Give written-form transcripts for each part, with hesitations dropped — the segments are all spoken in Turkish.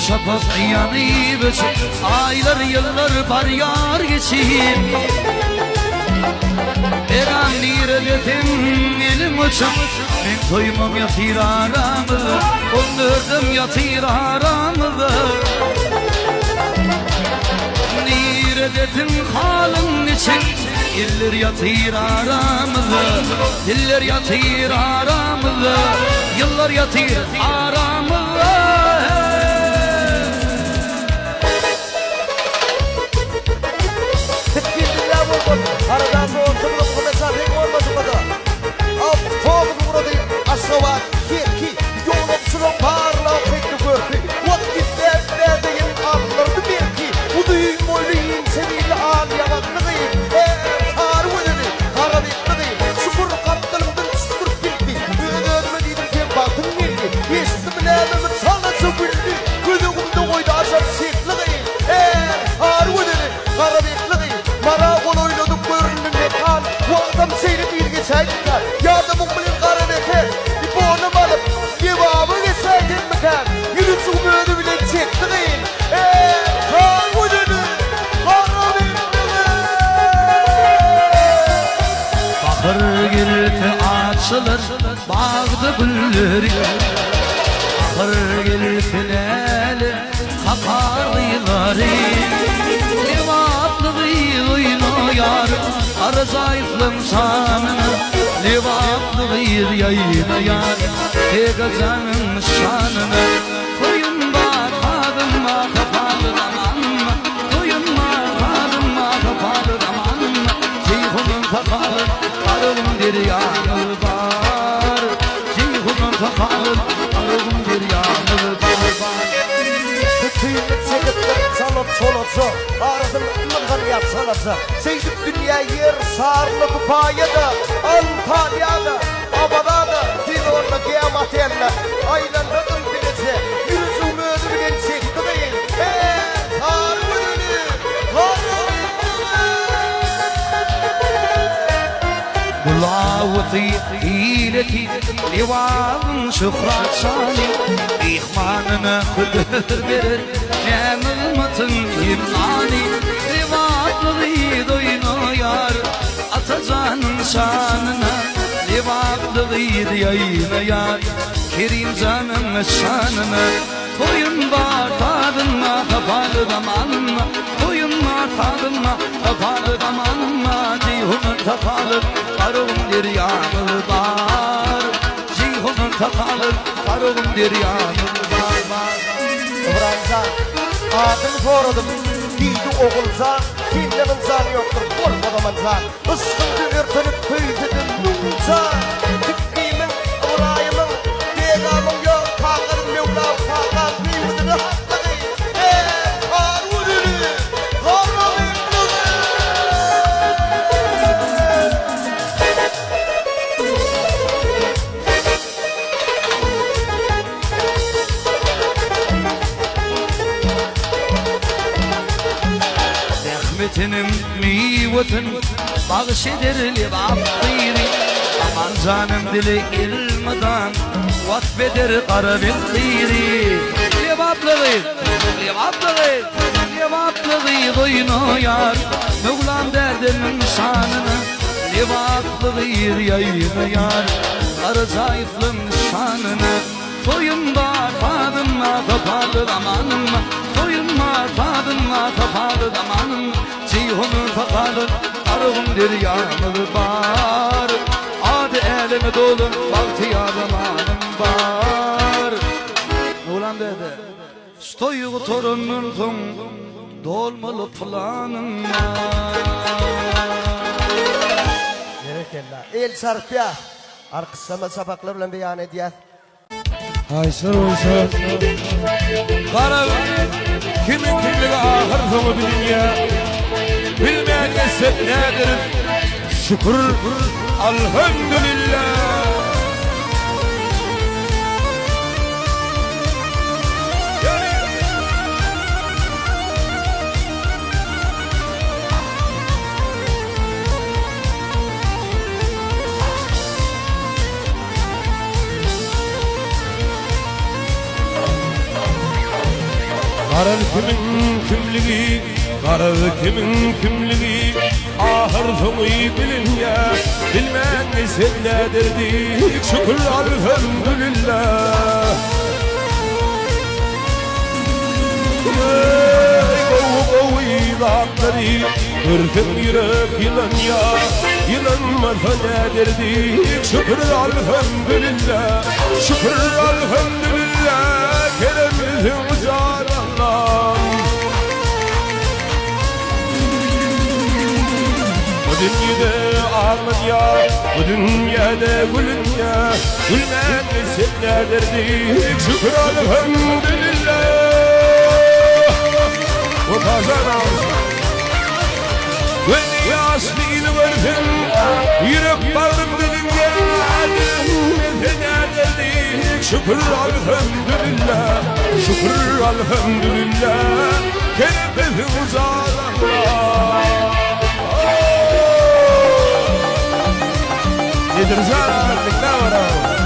şafak yanıp aylar yıllar var yar geçip Eran niredetim elim uçum Ben toymam yatır aramı Onurdum yatır aramı Niredetim halın için Diller yatır aramı Diller yatır aramı Yıllar yatır aramı Aradan doğrultup komeçar hem olmadı kadar Avtoğun burada aşava Kirki yolum şurum parla Pekli görki Vat gitler neredeyin anlardı belki Uduyum oyluyum seninle ağlayamadığıyım Tarih ödeni karabetliyim Şukur kaptanımdan şukur bildi Ödönüme dedim sen baktın geldi Eşittim neyememi çalası bildi Gözümde koydu aşağı şekliyim Tarih ödeni karabetliyim Mara kol oynadık görünümde kan Bu adam seyrip bir geçeydiler Yardımın bilin karabeke İpi onu alıp Devamı geçeydin mi kan Yürüsün böyle bile çektiğin Kan ödeni karabetliyim Bakır girti açılır Bağdı gülleri Bakır girti neli Kakarlıları Livaplı oynuyor Arı zayıflım sanını Livaplı yayını yar Tegazanın şanını Koyun bakalım kapalı aman Koyun bakalım kapalı aman Ceyhunun kapalı arığın bir yanı var Ceyhunun kapalı arığın bir yanı var Kıymet çekipler çalıp çolası Arasın ımırgan yapsalası Seydip dünya yer sarılı bu payada Antalya'da, Abada'da Tilor'da kıyamet yerler Aylanda ülkesi Yürüsün ödülgen çekti değil Tarih ödülü بلاوتي إيلتي لوان شخرات صاني إخواننا خدر برد نعمل متن يمناني لواتلغي دوينو يار أتزانن شاننا لواتلغي ديين يار كريم زانن شاننا Koyun var tadınma kapalı zamanma Koyun var tadınma kapalı zamanma Ceyhunun kapalı karın bir yanı var Ceyhunun kapalı karın bir yanı var Ibrahimcan adını sordum Bildi oğulcan Kimlerin canı yoktur korkmadamancan Iskın ürtünüp kıydıdın nuncan Tıkkıyımın Ibrahim'ın Degamın yok Kakırın mevlam kakar kıydıdını hakkıdı Harvudunu Harvudunu Rahmetinin mivetin Bağışedir libab kıyri Aman canım dili ilmadan Vatbeder karabin kıyri Libablığı Libablığı doyunu yar Mevlam derdinin şanını Libablığı yayını yar Arı zayıflın şanını Koyun var tadınma kapalı zamanıma Koyun var tadınma kapalı zamanım Ceyhunun kapalı arığın bir yanı var Adı elime dolu bahtiyar zamanım var Ulan dedi Stoyu torunun dolmalı planım var Gerekella El sarfya Arkısama sapaklarla beyan ediyat Haysır olsun Kara kimin kimliği ahır sonu bilin ya Bilmeyen neset nedir Şükür Elhamdülillah Karar kimin kimligi, karar kimin kimligi, ahır sonu bilin ya, bilmen sen nedirdik, şükür elhamdülillah. Dağları ırkın yürek yılan ya, yılanmasa nedirdik, şükür elhamdülillah, şükür elhamdülillah, keremizin uzar Allah'ım. Bu dünyada ağırman ya, bu dünyada gülün ya, gülmen sen nedirdik, şükür elhamdülillah. Bu kazanaz beni aslını verdin, yürek bağrım dedin geldin, nedenlerdik, şükür elhamdülillah, şükür elhamdülillah, keremizin uzar Allah. Nedir zaten ne var abi?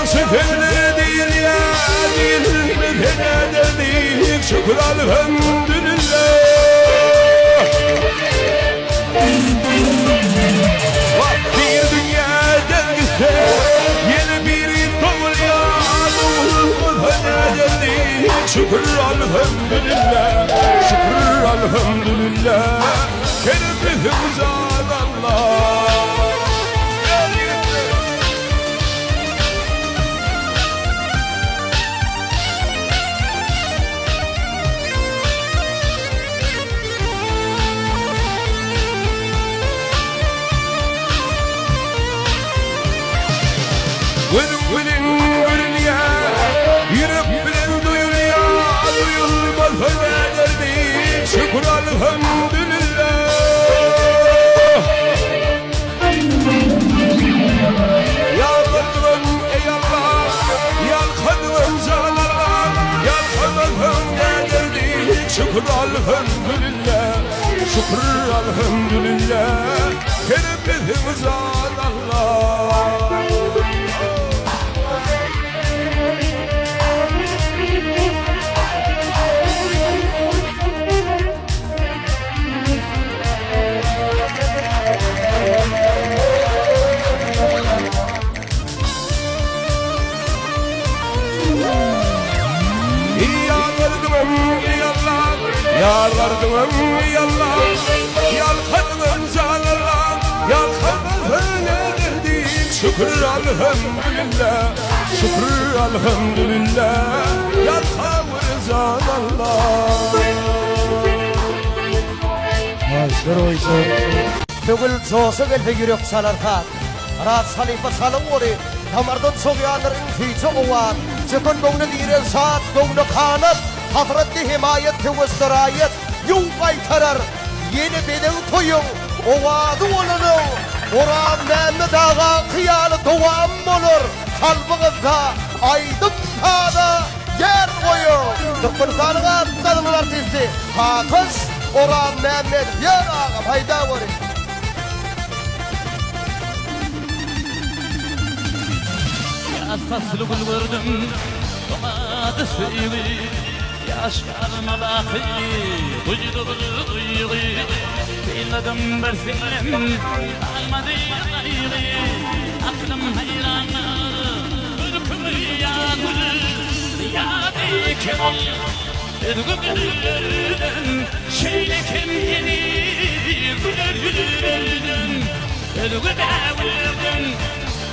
Seferleri değil ya, değil mi değil, şükür elhamdülillah. Bir dünyadan gitse, yeni biri doğuyor, değil, şükür elhamdülillah, şükür elhamdülillah, keremimiz Allah. Gülün ya, yürek bilen duyul ya, duyulmaz nelerdi, şükür elhamdülillah. Yalvardım ey Allah, yalvardım zalallah, yalvardım nelerdi, şükür elhamdülillah, şükür elhamdülillah, keremimiz Allah. Yalvardım ey Allah, yalvardım zalallah, yalvardım nelerdik, şükür elhamdülillah, şükür elhamdülillah, yalvardım zalallah. Tugul zosa geldi yürek salarkat, rat salipa salam ori, damardan soğuyanların fiço oğan, çıkın doğunu direl saat, doğunu kanat, Hazreti himayet tevestarayet yung baytarar yeni bedev toyun ovadı olanı oran nemme dağa kıyalı doğam olur kalbınızda aydın tada yer koyun tıkpırsanıga atkalın artisti hakız oran nemme yer ağa payda var Asaslı bulvurdum domadı suyu yaşlarına bakı vücudu duyuyor Bildim bir film almadı gayrı aklım hayran ürkümü yanır ziyade kemal ürgüdün şöyle kim yenir ürgüdün ürgüdün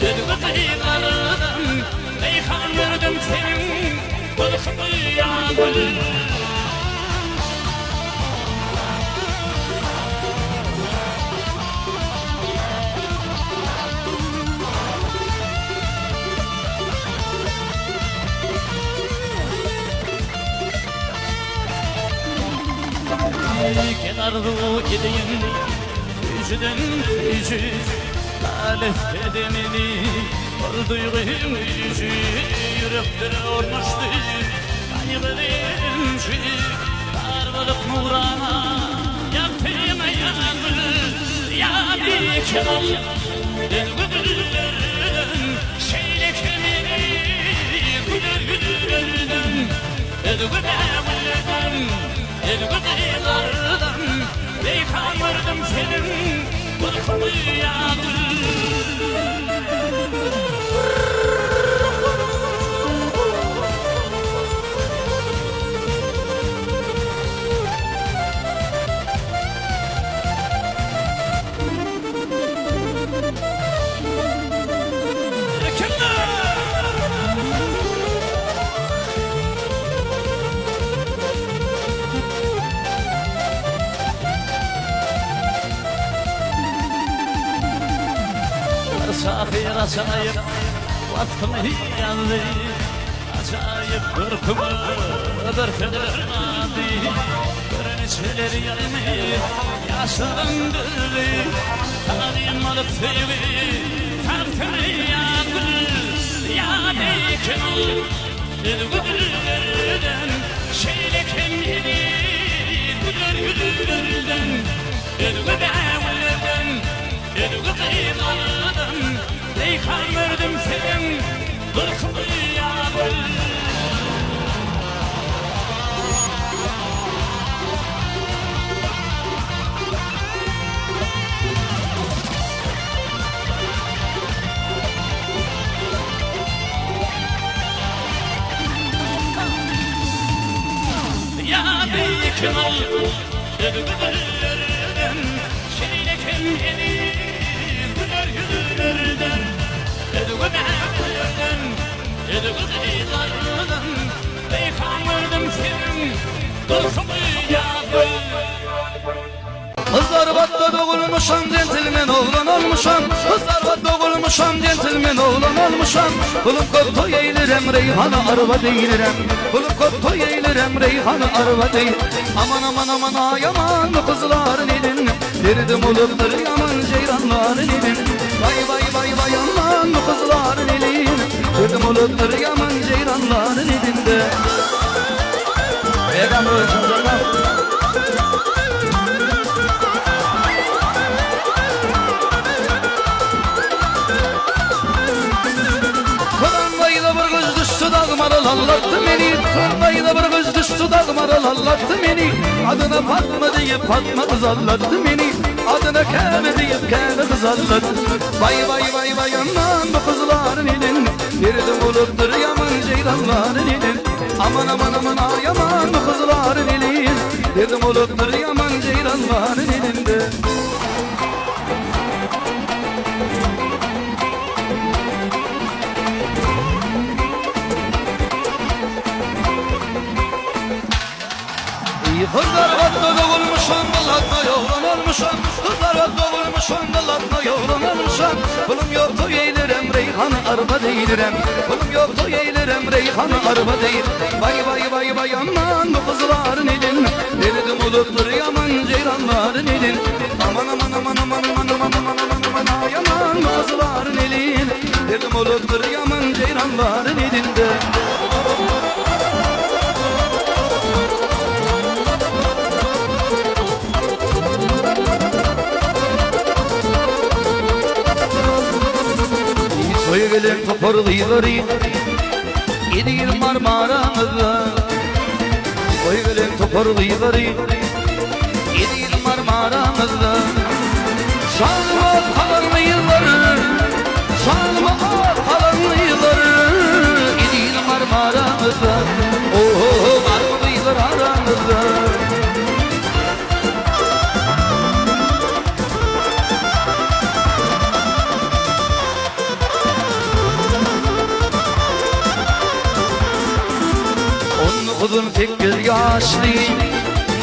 ürgüdün Reyhanırdım senin bırakımı yanır Kenarda gideyim yüzüden yüzü Alef edemini O duyguyu yürekte olmuştu Kaybedin şu darbalık nurana Yaktığıma yanır ya bir kemal Edgüdürlerin şeyle kemini Güdürlerden Edgüdürlerden Edgüdürlerden Beykanırdım senin Bırkımı yağdır Sahir acayip vaktimi yandı Acayip ırkımı bırkıdırmadı Görünüşleri yanmıyor yaşlandırdı Tanıyım alıp sevi tartını yandır Ya dikin ol Edgüdürlerden Şeyle kendini Güdürlerden Edgüdürlerden Edgüdürlerden Beykanırdım senin Bırkımı yağdır Ya dikin ol Edgüdürlerden Şeyle kendini Güdürlerden Edgüdürlerden Edgüdürlerden Beykanırdım senin Bırkımı yağdır Kızlar batta doğulmuşam, centilmen oğlan olmuşam. Kızlar batta doğulmuşam, centilmen oğlan olmuşam. Kulum koptu eğilirem, reyhanı arva değilirem. Kulum koptu eğilirem, reyhanı arva değil. Aman aman aman ay aman bu kızların elin. Derdim oluptur yaman ceyranların elin. Vay vay vay vay aman bu kızların elin. Derdim oluptur yaman ceyranların elinde. Peygamber ölçümde Anlattı beni, torbayla bir göz düştü dağmaral anlattı beni. Adına Fatma deyip Fatma kız anlattı beni. Adına Kâbe deyip Kâbe kız anlattı. Vay vay vay vay aman bu kızların elin. Derdim oluptur yaman ceylanların elin. Aman aman aman ay aman bu kızların elin. Derdim oluptur yaman ceylanların elinde. Kızlar vatta doğulmuşam, dallatma yavran olmuşam. Kızlar vatta doğulmuşam, dallatma yavran olmuşam. Kulum yoktu eğilirem, reyhanı arba değilirem. Kulum yoktu eğilirem, reyhanı arba değil. Vay vay vay vay aman bu kızların elin. Derdim oluptur yaman ceyranların elin. Aman aman aman aman aman aman aman aman aman ay aman bu kızların elin. Derdim oluptur yaman ceyranların elinde. Soy gelin toparlıyları Gidiyor Marmara'da Soy gelin toparlıyları Gidiyor Marmara'da Salma kalanlı yılları Salma kalanlı yılları Gidiyor Marmara'da Oh var mı yıllar aramızda Kudun fikir yaşlı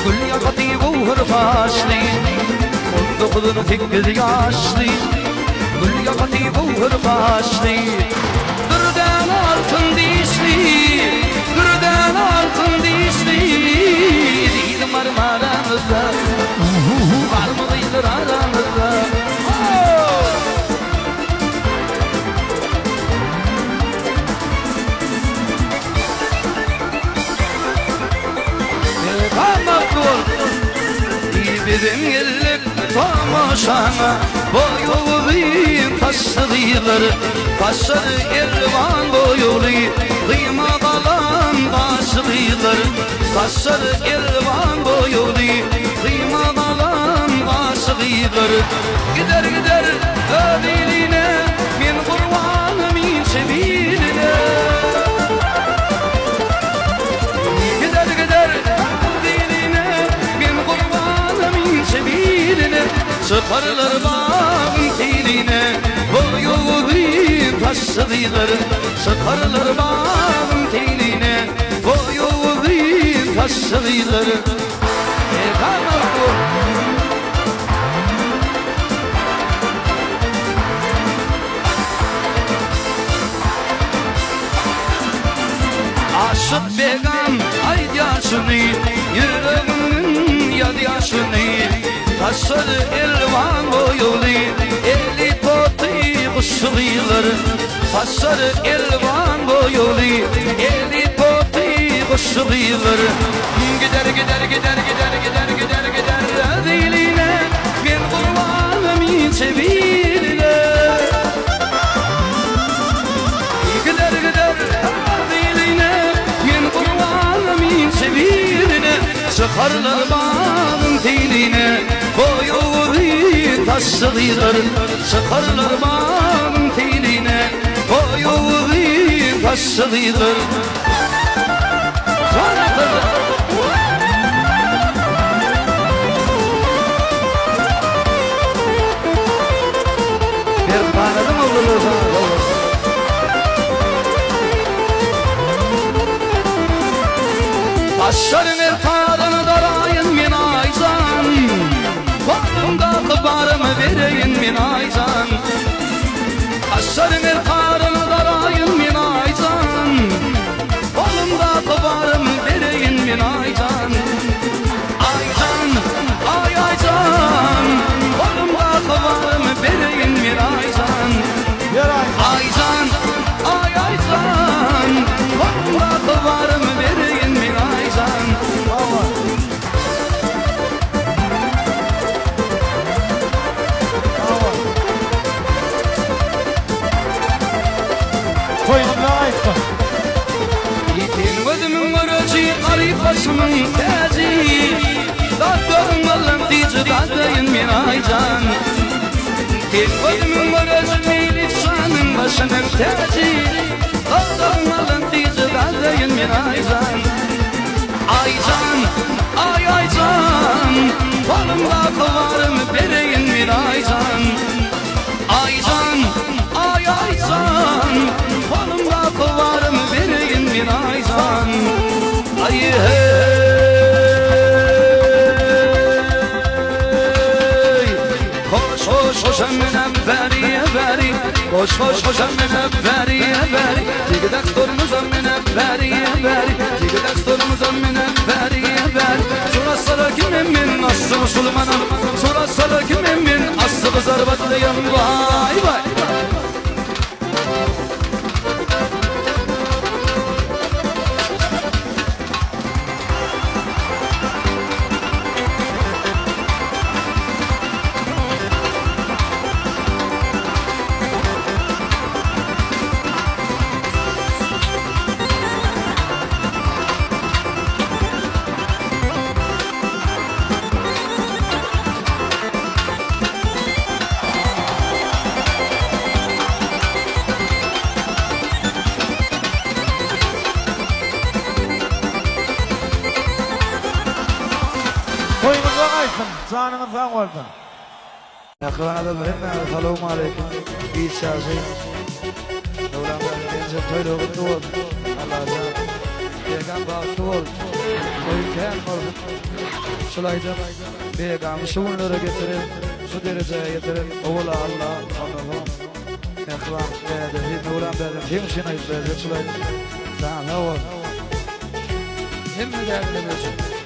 Gül yakatı buhur başlı Onda kudun fikir yaşlı Gül yakatı buhur başlı Gırdan altın dişli Gırdan altın dişli Değil Marmara'mızda Var mı değildir aramızda Bizim gelip tamaşana boyuluyum taşlıları Taşları elvan boyuluy Kıyma kalan taşlıları Taşları elvan boyuluy Kıyma kalan taşlıları Gider gider ödeline min kurbanım in sebiline Gider gider ödeline min kurbanım in sebiline Sıkarlar bağın teline boyuluyum taşlıları Sıkarlar bağın teline boyuluyum taşlıları Aşık began ay yaşını Yüreğimin yad yaşını Taşları elvan boyulu Eli poti kuşluları Taşları elvan boyulu Eli poti kuşluları Gider gider gider gider gider gider gider Diline ben kurbanım sebiline Gider gider diline ben kurbanım sebiline Sıkarlar bağın teline boyulu taşlıları Sıkarlar bağın teline boyulu taşlıları Bir tanıdım oğlum Taşların ertarını darayın min ayzan Kolumda kıbarımı vereyim min ayzan Taşların ertarını darayın min ayzan Kolumda kıbarımı vereyim min ayzan Ayzan, ay ayzan Kolumda kıbarımı vereyim min ayzan Ayzan, ay ayzan Kolumda kıbarımı vereyim min ayzan Yiğitin gözümün görücü garip başımın tezi Doktorun alım dizi dadayın min ayzan Yiğitin gözümün görücü lisanın başının tezi Doktorun alım dizi dadayın min ayzan Ayzan, ay ayzan Kolumda kıvarım vereyim min ayzan Ayzan, ay ayzan Kolumda kıvarım vereyim min ayzan Ay hey Koş koş koş emmine beri beri Koş koş koş emmine beri beri Digidak torunuz emmine beri beri Digidak torunuz emmine beri beri Suraslara kim emmin aslı musulmanım Suraslara kim emmin aslı kızar batlıyım Vay vay Koyunuza kaysın, canınız sağ olsun. Yakıvanada mühimmen, selamun aleyküm. İyi çağırsayım. Devlamda gençim toylu oğutlu ol. Allah'a canım. Beygam bağıtlı ol. Koyunken olsun. Şulaydım. Beygam şuunları getirin. Şu dereceye getirin. Oğula Allah. Allah'ım. Yakıvan beğendim. Nurhan beğendim. Hemşin ayıp beğendim. Şulaydım. Sana ol. Hem de derdilemesin.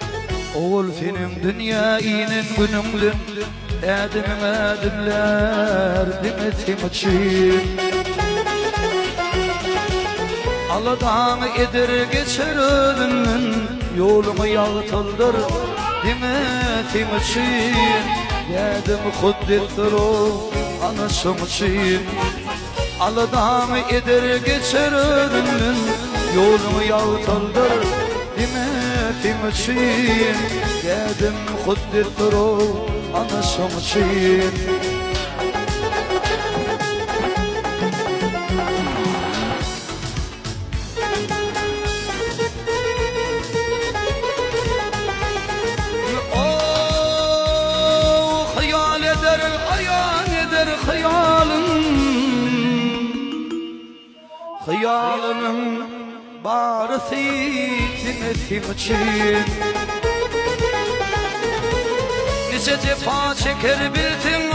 Oğul senin dünya iyinin günümdün Edim edimler dimetim için Allah'tan edir geçer ölümün Yolumu yağıtıldır demetim için Dedim kudrettir o anasım için Aladam eder geçer önümün Yolumu yağtaldır demetim için Dedim kudrettir o anasım için Hayalının barısı dinletim için Nice cefa çeker bildin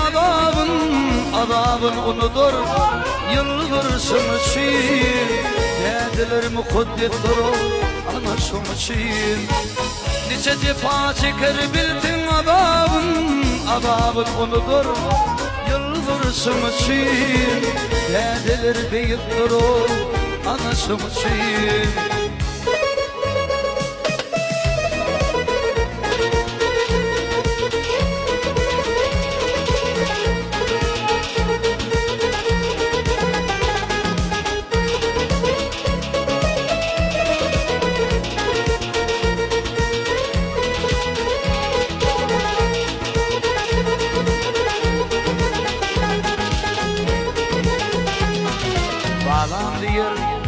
adabın unudur yıldırsın için Dediler mukaddettir o anasım için Nice cefa çeker bildin adabın unudur yıldırsın için Dediler beyittir o anasım için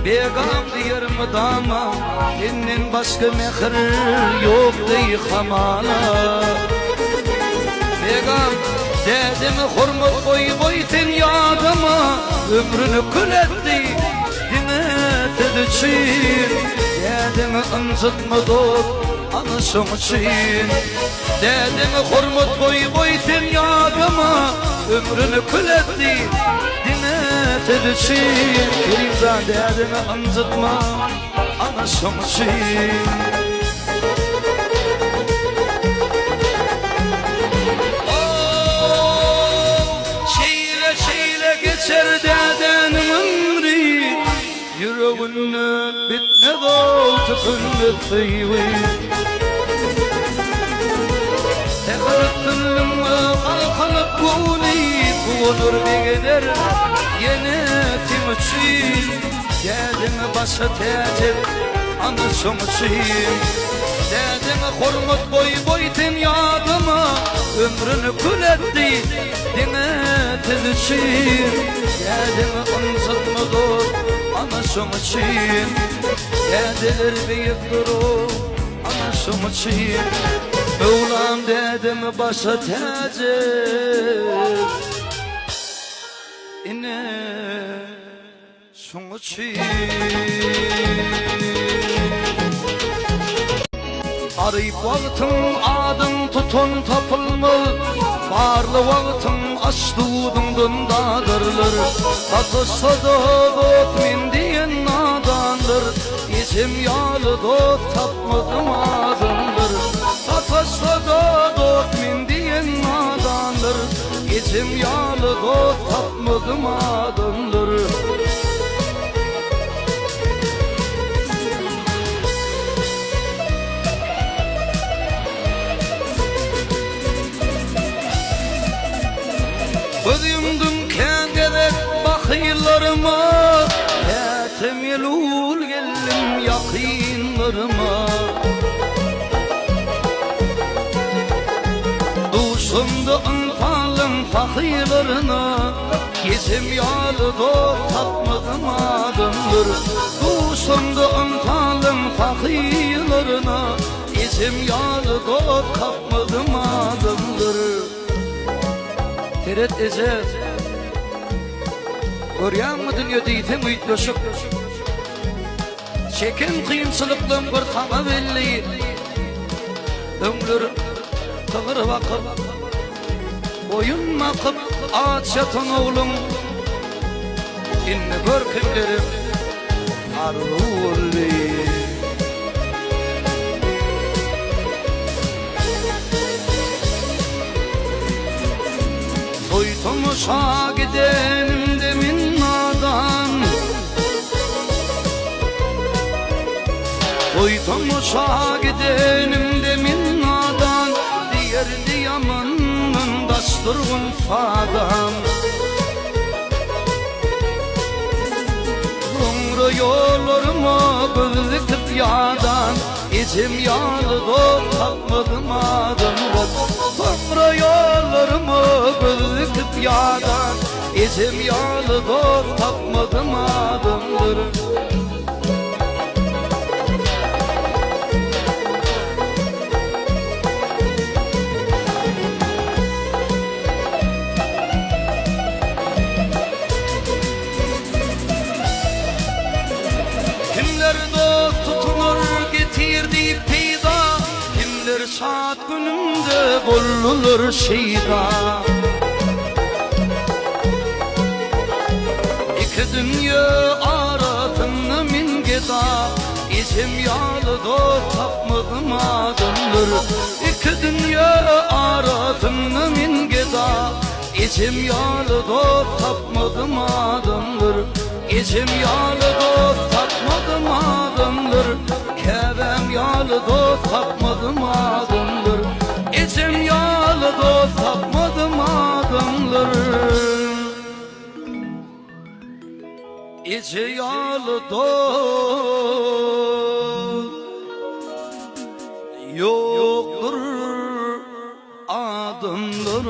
Begam diyer mıdama Senin başka mehir yok dey hamana Begam dedim hurmat koy ten yadıma Ömrünü kül etti demet için Dedim ıncıtma dost anasım için Dedim hurmat koy ten yadıma Ömrünü kül etti demet için Kerimcan derdimi anlatma anasım için Şeyle geçer dedenin ömrü Yüreğini bitme doldu kıllıtıyı Tekrar kalkanıp Kuğunur bir gider yenetim için Dedim basa tecir anasım için Dedim hurmat boy ten yadıma Ömrünü kül etti demetin için Dedim anzatma dur anasım için Dediler beyittir o anasım için Mevlam dedim basa tecir İne sonuçi Arayıp vaktin adın tutun tapılmaz Barlı vaktin açtığından dağdırlar Atışsa da dot min diyen nadandır İzim yağlı dot tapmadım adımdır Atışsa da dot min diyen nadandır İzim yağlı dot tapmadım adımdır Ödümdüm kendine bakıylarıma Yetim yelul geldim yakınlarıma Duşumda ınfalım fakirlarına Gezim yağlı da tatmadım adımdır Duşumda ınfalım fakirlarına Gezim yağlı da kapmadım adımdır Teret eze Göryan mı dünya deytem uytlaşıp Çeken kıyımsılıklım bir kama belli Ömrür tığır vakıp Oyun makıp ağaç yatan oğlum İnni görkemlerim arulli Soytumuşa gidenim demin nadan Soytumuşa gidenim demin nadan durgun sağdan Sonra yollarıma gözlüküp yağdan İçim yağlı dost tapmadım adımdır Sonra yollarıma gözlüküp yağdan İçim yağlı dost tapmadım adımdır Kimler dost tutunur getirdi peyda Kimler saat günümde bollulur şeyda İki dünya arasında min geda İçim yağlı dost tapmadım adımdır İki dünya arasında min geda İçim yağlı dost tapmadım adımdır İçim yağlı dost tapmadım adımdır Kevem yağlı dost tapmadım adımdır İçim yağlı dost tapmadım adımdır İçi yağlı dost yoktur adımdır